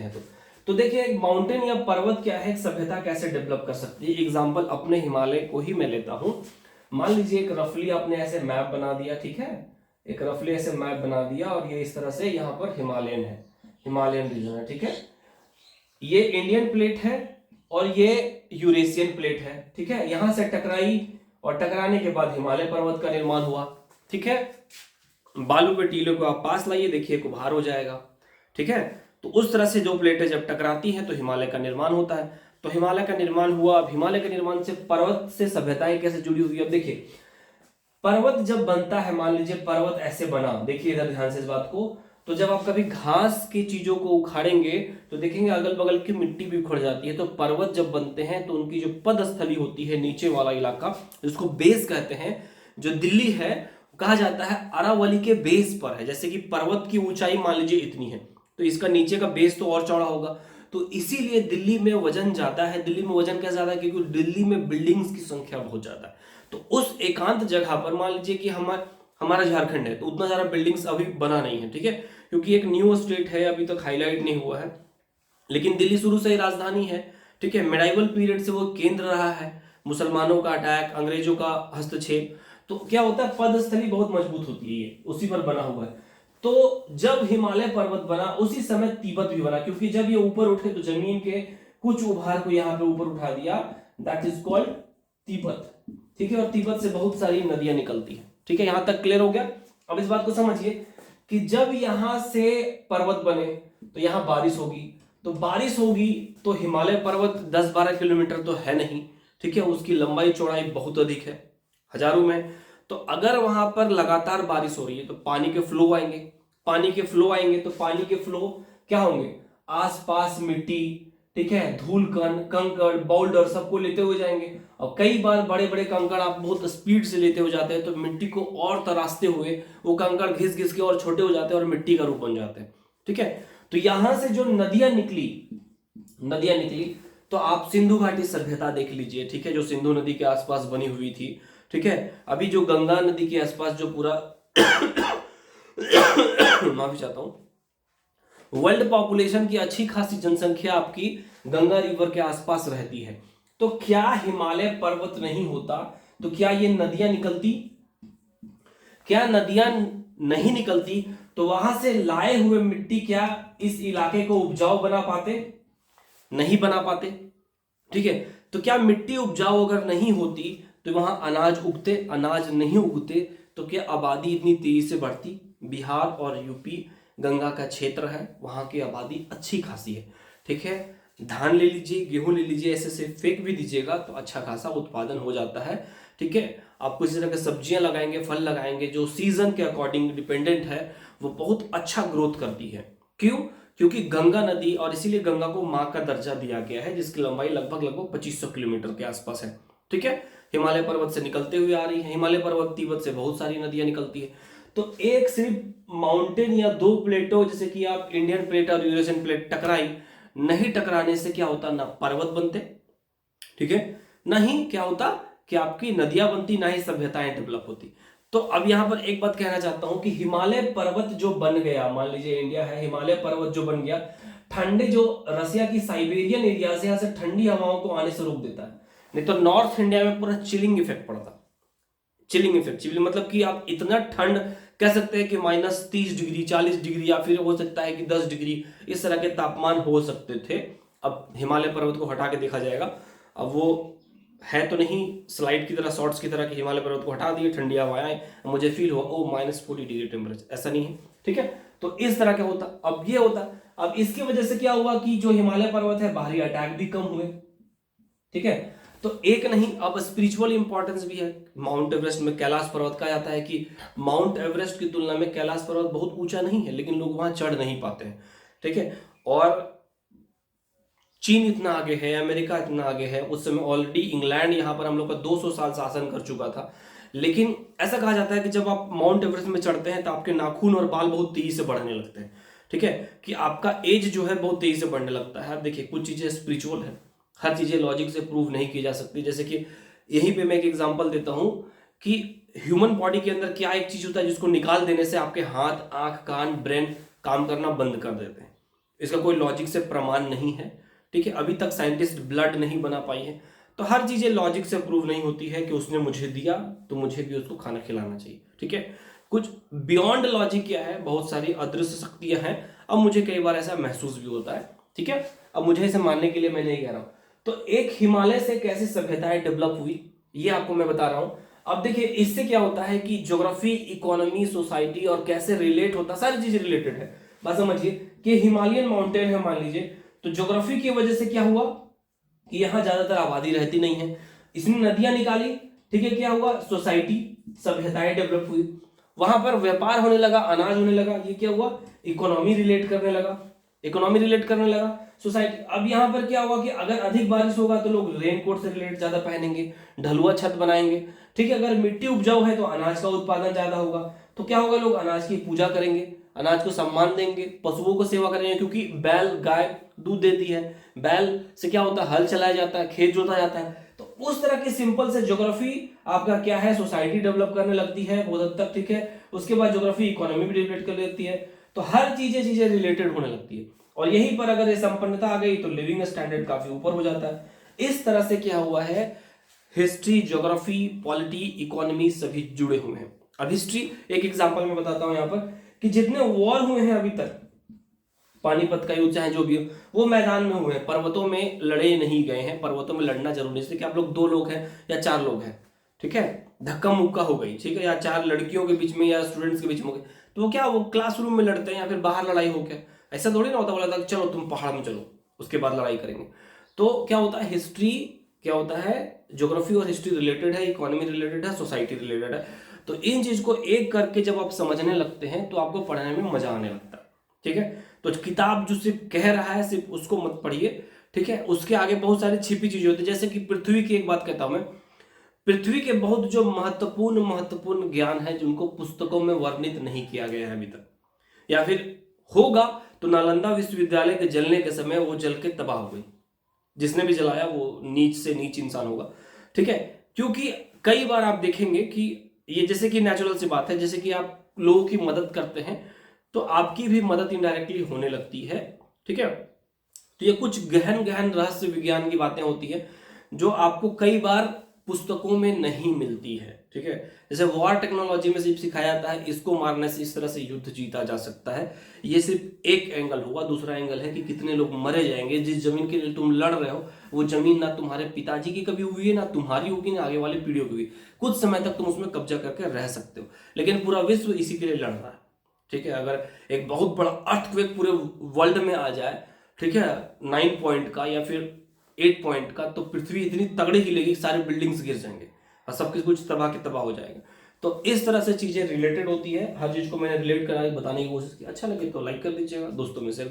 सकते हैं। तो देखिए एक माउंटेन या पर्वत क्या है, एक सभ्यता कैसे डेवलप कर सकती है। एग्जाम्पल अपने हिमालय को ही मैं लेता हूं। मान लीजिए एक रफली आपने ऐसे मैप बना दिया, ठीक है, एक रफली ऐसे मैप बना दिया और ये इस तरह से यहाँ पर हिमालयन है, हिमालयन रीजन है, ठीक है। ये इंडियन प्लेट है और ये यूरेशियन प्लेट है, ठीक है। यहां से टकराई और टकराने के बाद हिमालय पर्वत का निर्माण हुआ, ठीक है। बालू के टीले को आप पास लाइए, देखिए एक उभार हो जाएगा, ठीक है। तो उस तरह से जो प्लेटें जब टकराती हैं तो हिमालय का निर्माण होता है। तो हिमालय का निर्माण हुआ। अब हिमालय के निर्माण से पर्वत से सभ्यताएं कैसे जुड़ी हुई है, अब देखिए पर्वत जब बनता है, मान लीजिए पर्वत ऐसे बना, देखिए इधर ध्यान से इस बात को, तो जब आप कभी घास की चीजों को उखाड़ेंगे तो देखेंगे अगल बगल की मिट्टी भी उखड़ जाती है। तो पर्वत जब बनते हैं तो उनकी जो पदस्थली होती है, नीचे वाला इलाका जिसको बेस कहते हैं, जो दिल्ली है कहा जाता है अरावली के बेस पर है। जैसे कि पर्वत की ऊंचाई मान लीजिए इतनी है तो इसका नीचे का बेस तो और चौड़ा होगा, तो इसीलिए दिल्ली में वजन ज्यादा है। दिल्ली में वजन क्या ज्यादा है, क्योंकि दिल्ली में बिल्डिंग्स की संख्या बहुत ज्यादा है। तो उस एकांत जगह पर मान लीजिए कि हमारा झारखंड है तो उतना ज्यादा बिल्डिंग्स अभी बना नहीं है, ठीक है, क्योंकि एक न्यू स्टेट है, अभी तक हाईलाइट नहीं हुआ है। लेकिन दिल्ली शुरू से ही राजधानी है, ठीक है। मेडाइवल पीरियड से वो केंद्र रहा है, मुसलमानों का अटैक, अंग्रेजों का हस्तक्षेप, तो क्या होता है पदस्थली बहुत मजबूत होती है, ये उसी पर बना हुआ है। तो जब हिमालय पर्वत बना उसी समय तिब्बत भी बना, क्योंकि जब ये ऊपर उठे तो जमीन के कुछ उभार को यहाँ पे ऊपर उठा दिया, दैट इज कॉल्ड तिब्बत, ठीक है। और तिब्बत से बहुत सारी नदियां निकलती है, ठीक है। यहां तक क्लियर हो गया। अब इस बात को समझिए कि जब यहां से पर्वत बने तो यहां बारिश होगी, तो बारिश होगी तो हिमालय पर्वत 10-12 किलोमीटर तो है नहीं, ठीक है, उसकी लंबाई चौड़ाई बहुत अधिक है, हजारों में। तो अगर वहां पर लगातार बारिश हो रही है तो पानी के फ्लो आएंगे, पानी के फ्लो आएंगे तो पानी के फ्लो क्या होंगे, आसपास मिट्टी, ठीक है, धूल कण, कंकड़, बाउल्डर सबको लेते हुए जाएंगे। और कई बार बड़े बड़े कंकड़ आप बहुत स्पीड से लेते हुए जाते हैं तो मिट्टी को और तराशते हुए वो कंकड़ घिस घिस के और छोटे हो जाते हैं और मिट्टी का रूप बन जाते हैं, ठीक है। तो यहां से जो नदियां निकली तो आप सिंधु घाटी सभ्यता देख लीजिए, ठीक है, जो सिंधु नदी के आसपास बनी हुई थी, ठीक है। अभी जो गंगा नदी के आसपास जो पूरा माफी चाहता हूं, वर्ल्ड पॉपुलेशन की अच्छी खासी जनसंख्या आपकी गंगा रिवर के आसपास रहती है। तो क्या हिमालय पर्वत नहीं होता तो क्या ये नदियां निकलती, क्या नदियां नहीं निकलती तो वहां से लाए हुए मिट्टी क्या इस इलाके को उपजाऊ बना पाते, नहीं बना पाते, ठीक है। तो क्या मिट्टी उपजाऊ अगर नहीं होती तो वहां अनाज उगते, अनाज नहीं उगते तो क्या आबादी इतनी तेजी से बढ़ती। बिहार और यूपी गंगा का क्षेत्र है, वहां की आबादी अच्छी खासी है, ठीक है। धान ले लीजिए, गेहूं ले लीजिए, ऐसे से फेंक भी दीजिएगा तो अच्छा खासा उत्पादन हो जाता है, ठीक है। आप कुछ तरह के सब्जियां लगाएंगे, फल लगाएंगे जो सीजन के अकॉर्डिंग डिपेंडेंट है, वो बहुत अच्छा ग्रोथ करती है। क्यों, क्योंकि गंगा नदी, और इसीलिए गंगा को मां का दर्जा दिया गया है, जिसकी लंबाई लगभग 2500 किलोमीटर के आसपास है, ठीक है। हिमालय पर्वत से निकलते हुए आ रही है। हिमालय पर्वत तिब्बत से बहुत सारी नदियां निकलती है। तो एक सिर्फ माउंटेन या दो प्लेटों जैसे कि आप इंडियन प्लेट और यूरेशियन प्लेट टकराई, नहीं टकराने से क्या होता, ना पर्वत बनते, ठीक है, नहीं क्या होता कि आपकी नदियां बनती, ना ही सभ्यताएं डेवलप होती। तो अब यहां पर एक बात कहना चाहता हूं कि हिमालय पर्वत जो बन गया, मान लीजिए इंडिया है, हिमालय पर्वत जो बन गया, ठंडे जो रसिया की साइबेरियन एरिया से, यहां से ठंडी हवाओं को आने से रोक देता है। नहीं तो नॉर्थ इंडिया में पूरा चिलिंग इफेक्ट पड़ता, चिलिंग इफेक्ट, चिलिंग मतलब कि आप इतना ठंड कह सकते हैं कि -30 डिग्री, 40 डिग्री, या फिर हो सकता है कि 10 डिग्री, इस तरह के तापमान हो सकते थे। अब हिमालय पर्वत को हटा के देखा जाएगा, अब वो है तो नहीं स्लाइड की तरह, शॉर्ट्स की तरह कि हिमालय पर्वत को हटा दिए, ठंडी हवाएं, मुझे फील हुआ ओ -40 डिग्री टेम्परेचर, ऐसा नहीं है, ठीक है। तो इस तरह का होता, अब ये होता। अब इसकी वजह से क्या हुआ कि जो हिमालय पर्वत है बाहरी अटैक भी कम हुए, ठीक है। तो एक नहीं, अब स्पिरिचुअल इंपॉर्टेंस भी है। माउंट एवरेस्ट में कैलाश पर्वत कहा जाता है कि माउंट एवरेस्ट की तुलना में कैलाश पर्वत बहुत ऊंचा नहीं है, लेकिन लोग वहां चढ़ नहीं पाते हैं, ठीक है। और चीन इतना आगे है, अमेरिका इतना आगे है, उस समय ऑलरेडी इंग्लैंड यहाँ पर हम लोग का 200 साल शासन कर चुका था। लेकिन ऐसा कहा जाता है कि जब आप माउंट एवरेस्ट में चढ़ते हैं तो आपके नाखून और बाल बहुत तेजी से बढ़ने लगते हैं, ठीक है, कि आपका एज जो है बहुत तेजी से बढ़ने लगता है। देखिए कुछ चीजें स्पिरिचुअल है, हर चीजें लॉजिक से प्रूव नहीं की जा सकती। जैसे कि यहीं पे मैं एक एग्जांपल देता हूं कि ह्यूमन बॉडी के अंदर क्या एक चीज होता है जिसको निकाल देने से आपके हाथ, आंख, कान, ब्रेन काम करना बंद कर देते हैं। इसका कोई लॉजिक से प्रमाण नहीं है, ठीक है। अभी तक साइंटिस्ट ब्लड नहीं बना पाई है। तो हर चीजें लॉजिक से प्रूव नहीं होती है कि उसने मुझे दिया तो मुझे भी उसको खाना खिलाना चाहिए, ठीक है। कुछ बियॉन्ड लॉजिक क्या है, बहुत सारी अदृश्य शक्तियां हैं। अब मुझे कई बार ऐसा महसूस भी होता है, ठीक है। अब मुझे इसे मानने के लिए मैं नहीं कह रहा हूं। तो एक हिमालय से कैसे सभ्यताएं डेवलप हुई ये आपको मैं बता रहा हूं। अब देखिए इससे क्या होता है कि ज्योग्राफी, इकोनॉमी, सोसाइटी और कैसे रिलेट होता है, सारी चीजें रिलेटेड है। बात समझिए कि हिमालयन माउंटेन है मान लीजिए, तो ज्योग्राफी की वजह से क्या हुआ कि यहां ज्यादातर आबादी रहती नहीं है, इसने नदियां निकाली, ठीक है। क्या हुआ, सोसाइटी, सभ्यताएं डेवलप हुई, वहां पर व्यापार होने लगा, अनाज होने लगा, ये क्या हुआ, इकोनॉमी रिलेट करने लगा, इकोनॉमी रिलेट करने लगा सोसाइटी। अब यहां पर क्या हुआ कि अगर अधिक बारिश होगा तो लोग रेनकोट से रिलेट ज्यादा पहनेंगे, ढलुआ छत बनाएंगे, ठीक है। अगर मिट्टी उपजाऊ है तो अनाज का उत्पादन ज्यादा होगा, तो क्या होगा, लोग अनाज की पूजा करेंगे, अनाज को सम्मान देंगे, पशुओं को सेवा करेंगे, क्योंकि बैल, गाय दूध देती है, बैल से क्या होता है, हल चलाया जाता है, खेत जोता जाता है। तो उस तरह की सिंपल से ज्योग्राफी आपका क्या है, सोसाइटी डेवलप करने लगती है बहुत हद तक, ठीक है। उसके बाद ज्योग्राफी इकोनॉमी भी डेवलप कर लेती है, तो हर चीजें रिलेटेड होने लगती है। और यहीं पर अगर ये संपन्नता आ गई तो लिविंग स्टैंडर्ड काफी ऊपर हो जाता है। इस तरह से क्या हुआ है, हिस्ट्री, ज्योग्राफी, पॉलिटी, इकोनॉमी सभी जुड़े हुए हैं। अब हिस्ट्री एक एग्जांपल में बताता हूं यहां पर कि जितने वॉर हुए हैं अभी तक, पानीपत का युद्ध चाहे जो भी हो, वो मैदान में हुए हैं, पर्वतों में लड़े नहीं गए हैं। पर्वतों में लड़ना जरूरी है, इसलिए कि आप लोग 2 लोग हैं या 4 लोग हैं, ठीक है, धक्का मुक्का हो गई, ठीक है, या 4 लड़कियों के बीच में या स्टूडेंट्स के बीच में हो गए, तो वो क्या, वो क्लासरूम में लड़ते हैं या फिर बाहर लड़ाई हो गया, ऐसा थोड़ी ना होता। बोला था चलो तुम पहाड़ में चलो, उसके बाद लड़ाई करेंगे। तो क्या होता है, हिस्ट्री क्या होता है, ज्योग्राफी और हिस्ट्री रिलेटेड है, इकोनॉमी रिलेटेड है, सोसाइटी रिलेटेड है। तो इन चीज को एक करके जब आप समझने लगते हैं तो आपको पढ़ने में मजा आने लगता है, ठीक है। तो किताब जो सिर्फ कह रहा है सिर्फ उसको मत पढ़िए, ठीक है। उसके आगे बहुत सारी छिपी चीजें होती है, जैसे कि पृथ्वी की एक बात कहता हूं मैं, पृथ्वी के बहुत जो महत्वपूर्ण महत्वपूर्ण ज्ञान है जिनको पुस्तकों में वर्णित नहीं किया गया है अभी तक, या फिर होगा तो नालंदा विश्वविद्यालय के जलने के समय वो जल के तबाह हो गई। जिसने भी जलाया वो नीच से नीच इंसान होगा, ठीक है। क्योंकि कई बार आप देखेंगे कि ये जैसे कि नेचुरल सी बात है, जैसे कि आप लोगों की मदद करते हैं तो आपकी भी मदद इनडायरेक्टली होने लगती है, ठीक है। तो ये कुछ गहन गहन रहस्य विज्ञान की बातें होती है जो आपको कई बार पुस्तकों में नहीं मिलती है, ठीक है। जैसे वॉर टेक्नोलॉजी में सिर्फ सिखाया जाता है इसको मारने से इस तरह से युद्ध जीता जा सकता है, ये सिर्फ एक एंगल हुआ। दूसरा एंगल है कि कितने लोग मरे जाएंगे, जिस जमीन के लिए तुम लड़ रहे हो वो जमीन ना तुम्हारे पिताजी की कभी हुई है, ना तुम्हारी होगी, ना आगे वाली पीढ़ियों की हुई। कुछ समय तक तुम उसमें कब्जा करके रह सकते हो, लेकिन पूरा विश्व इसी के लिए लड़ रहा है, ठीक है। अगर एक बहुत बड़ा अर्थक्वेक पूरे वर्ल्ड में आ जाए, ठीक है, 9 पॉइंट का या फिर 8 पॉइंट का, तो पृथ्वी इतनी तगड़ी हिलेगी सारे बिल्डिंग्स गिर जाएंगे और सब कुछ तबाह के तबाह हो जाएगा। तो इस तरह से चीजें रिलेटेड होती है। हर चीज को मैंने रिलेट करा बताने की कोशिश की। अच्छा लगे तो लाइक कर दीजिएगा, दोस्तों में शेयर